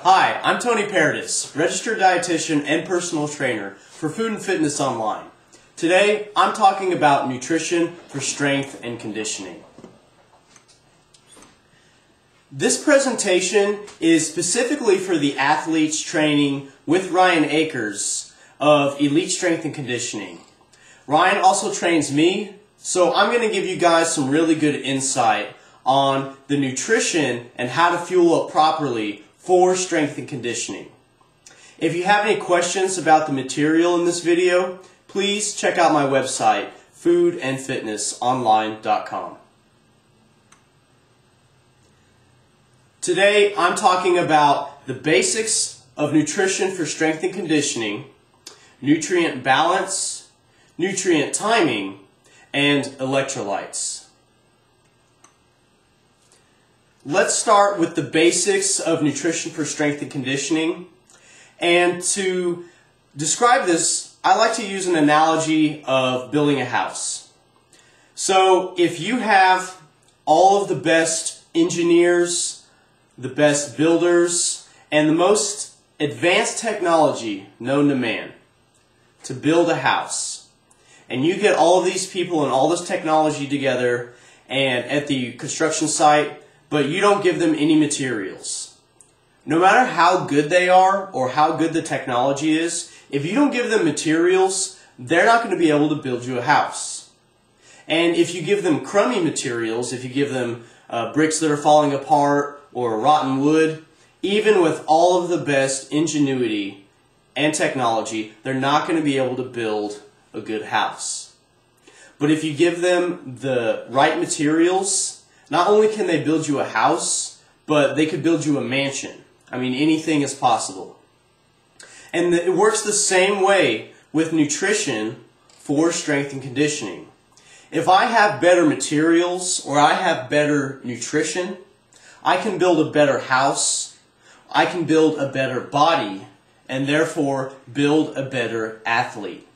Hi, I'm Tony Paradis, registered dietitian and personal trainer for Food and Fitness Online. Today, I'm talking about nutrition for strength and conditioning. This presentation is specifically for the athletes training with Ryan Akers of Elite Strength and Conditioning. Ryan also trains me, so I'm going to give you guys some really good insight on the nutrition and how to fuel up properly for strength and conditioning. If you have any questions about the material in this video, please check out my website, foodandfitnessonline.com. Today, I'm talking about the basics of nutrition for strength and conditioning, nutrient balance, nutrient timing, and electrolytes. Let's start with the basics of nutrition for strength and conditioning. And to describe this, I like to use an analogy of building a house. So if you have all of the best engineers, the best builders, and the most advanced technology known to man to build a house, and you get all of these people and all this technology together and at the construction site, but you don't give them any materials. No matter how good they are or how good the technology is, if you don't give them materials, they're not going to be able to build you a house. And if you give them crummy materials, if you give them bricks that are falling apart or rotten wood, even with all of the best ingenuity and technology, they're not going to be able to build a good house. But if you give them the right materials, not only can they build you a house, but they could build you a mansion. I mean, anything is possible. And it works the same way with nutrition for strength and conditioning. If I have better materials or I have better nutrition, I can build a better house, I can build a better body, and therefore build a better athlete.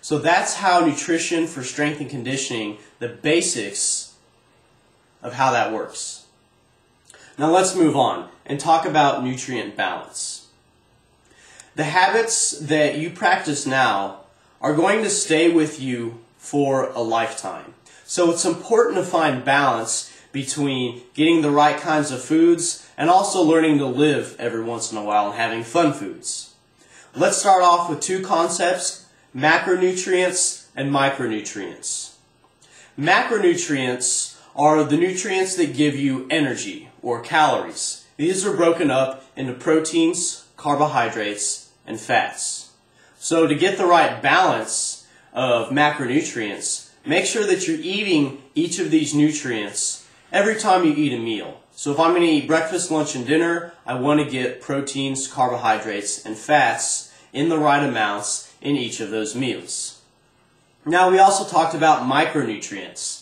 So that's how nutrition for strength and conditioning, the basics of how that works. Now let's move on and talk about nutrient balance. The habits that you practice now are going to stay with you for a lifetime. So it's important to find balance between getting the right kinds of foods and also learning to live every once in a while and having fun foods. Let's start off with two concepts: macronutrients and micronutrients. Macronutrients are the nutrients that give you energy or calories. These are broken up into proteins, carbohydrates, and fats. So to get the right balance of macronutrients, make sure that you're eating each of these nutrients every time you eat a meal. So if I'm going to eat breakfast, lunch, and dinner, I want to get proteins, carbohydrates, and fats in the right amounts in each of those meals. Now we also talked about micronutrients.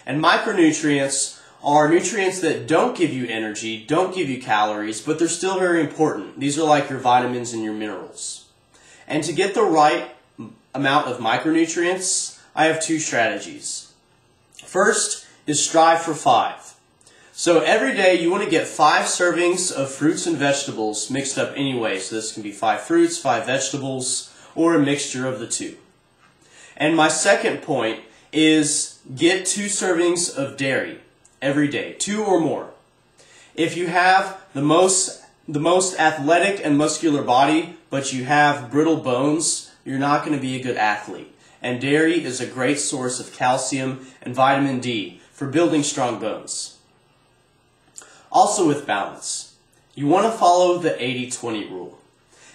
And micronutrients are nutrients that don't give you energy, don't give you calories, but they're still very important. These are like your vitamins and your minerals. And to get the right amount of micronutrients, I have two strategies. First is strive for 5. So every day you want to get 5 servings of fruits and vegetables mixed up anyway. So this can be 5 fruits, 5 vegetables, or a mixture of the two. And my second point is get 2 servings of dairy every day, 2 or more. If you have the most athletic and muscular body, but you have brittle bones, you're not going to be a good athlete. And dairy is a great source of calcium and vitamin D for building strong bones. Also with balance, you want to follow the 80-20 rule.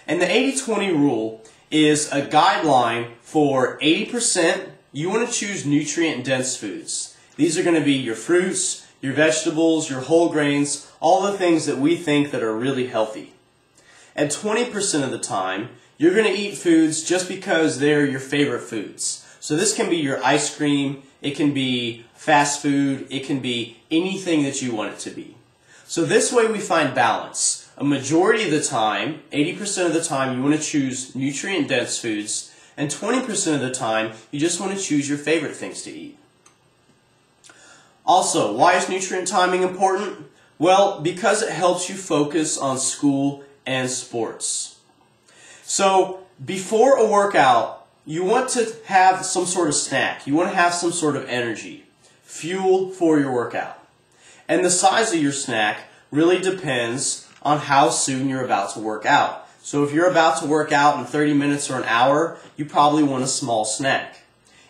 And the 80-20 rule is a guideline for 80%. You want to choose nutrient-dense foods. These are going to be your fruits, your vegetables, your whole grains, all the things that we think that are really healthy. And 20% of the time, you're going to eat foods just because they're your favorite foods. So this can be your ice cream, it can be fast food, it can be anything that you want it to be. So this way we find balance. A majority of the time, 80% of the time, you want to choose nutrient-dense foods, and 20% of the time, you just want to choose your favorite things to eat. Also, why is nutrient timing important? Well, because it helps you focus on school and sports. So before a workout, you want to have some sort of snack. You want to have some sort of energy, fuel for your workout. And the size of your snack really depends on how soon you're about to work out. So if you're about to work out in 30 minutes or an hour, you probably want a small snack.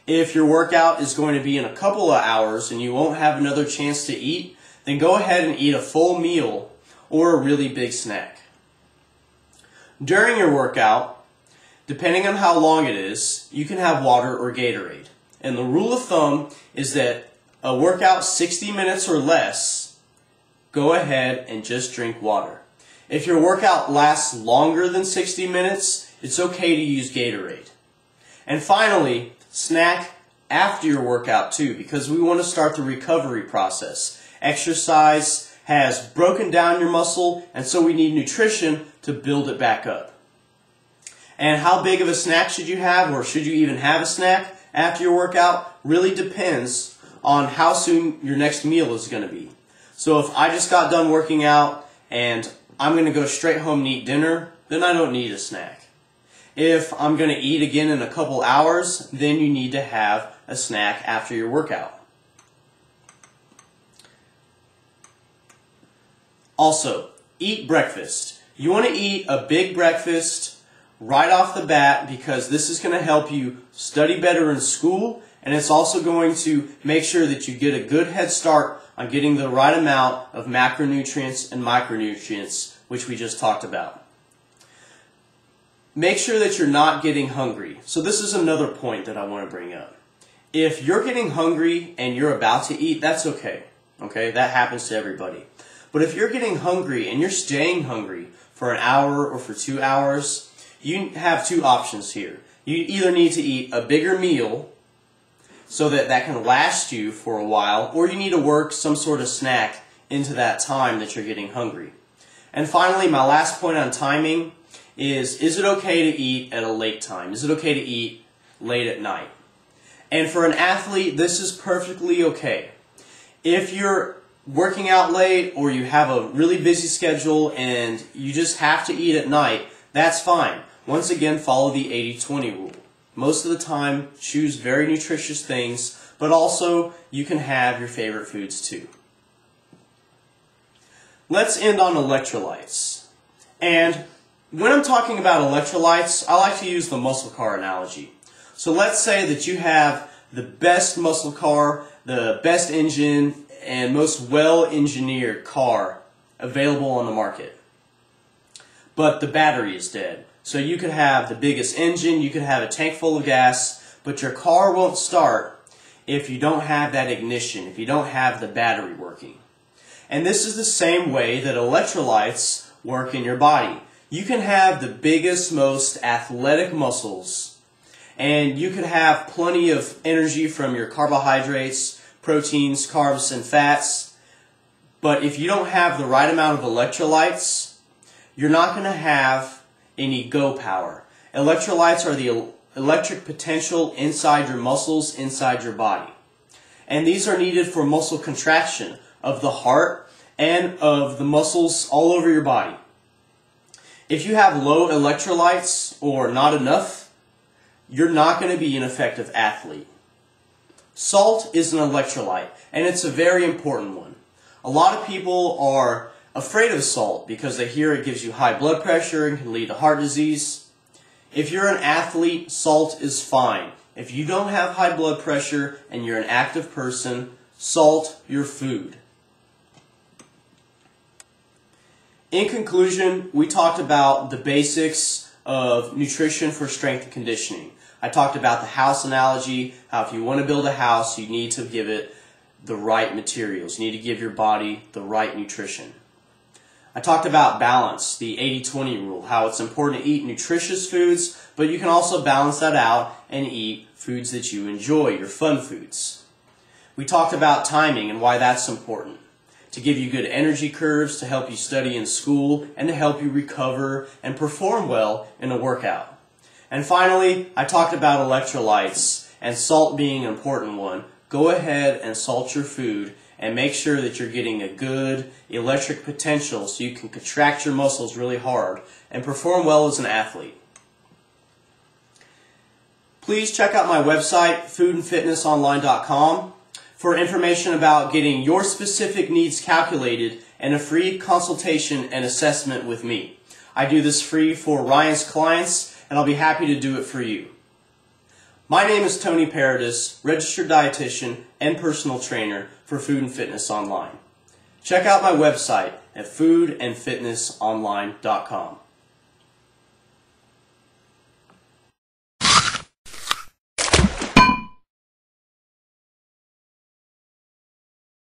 If your workout is going to be in a couple of hours and you won't have another chance to eat, then go ahead and eat a full meal or a really big snack. During your workout, depending on how long it is, you can have water or Gatorade. And the rule of thumb is that a workout 60 minutes or less, go ahead and just drink water. If your workout lasts longer than 60 minutes, it's okay to use Gatorade. And finally, snack after your workout too, because we want to start the recovery process. Exercise has broken down your muscle, and so we need nutrition to build it back up. And how big of a snack should you have, or should you even have a snack after your workout, really depends on how soon your next meal is going to be. So if I just got done working out and I'm going to go straight home and eat dinner, then I don't need a snack. If I'm going to eat again in a couple hours, then you need to have a snack after your workout. Also, eat breakfast. You want to eat a big breakfast right off the bat because this is going to help you study better in school, and it's also going to make sure that you get a good head start on getting the right amount of macronutrients and micronutrients, which we just talked about. Make sure that you're not getting hungry. So this is another point that I want to bring up. If you're getting hungry and you're about to eat, that's okay. Okay, that happens to everybody. But if you're getting hungry and you're staying hungry for an hour or for 2 hours, you have two options here. You either need to eat a bigger meal so that that can last you for a while, or you need to work some sort of snack into that time that you're getting hungry. And finally, my last point on timing is it okay to eat at a late time? Is it okay to eat late at night? And for an athlete, this is perfectly okay. If you're working out late or you have a really busy schedule and you just have to eat at night, that's fine. Once again, follow the 80-20 rule. Most of the time, choose very nutritious things, but also you can have your favorite foods too. Let's end on electrolytes. And when I'm talking about electrolytes, I like to use the muscle car analogy. So let's say that you have the best muscle car, the best engine, and most well-engineered car available on the market. But the battery is dead. So you could have the biggest engine, you could have a tank full of gas, but your car won't start if you don't have that ignition, if you don't have the battery working. And this is the same way that electrolytes work in your body. You can have the biggest, most athletic muscles, and you could have plenty of energy from your carbohydrates, proteins, carbs, and fats, but if you don't have the right amount of electrolytes, you're not going to have any go power. Electrolytes are the electric potential inside your muscles, inside your body. And these are needed for muscle contraction of the heart and of the muscles all over your body. If you have low electrolytes or not enough, you're not going to be an effective athlete. Salt is an electrolyte, and it's a very important one. A lot of people are afraid of salt because they hear it gives you high blood pressure and can lead to heart disease. If you're an athlete, salt is fine. If you don't have high blood pressure and you're an active person, salt your food. In conclusion, we talked about the basics of nutrition for strength and conditioning. I talked about the house analogy, how if you want to build a house, you need to give it the right materials. You need to give your body the right nutrition. I talked about balance, the 80-20 rule, how it's important to eat nutritious foods, but you can also balance that out and eat foods that you enjoy, your fun foods. We talked about timing and why that's important. To give you good energy curves, to help you study in school, and to help you recover and perform well in a workout. And finally, I talked about electrolytes and salt being an important one, go ahead and salt your food and make sure that you're getting a good electric potential so you can contract your muscles really hard and perform well as an athlete. Please check out my website, foodandfitnessonline.com, for information about getting your specific needs calculated and a free consultation and assessment with me. I do this free for Ryan's clients, and I'll be happy to do it for you. My name is Tony Paradis, registered dietitian and personal trainer for Food and Fitness Online. Check out my website at foodandfitnessonline.com.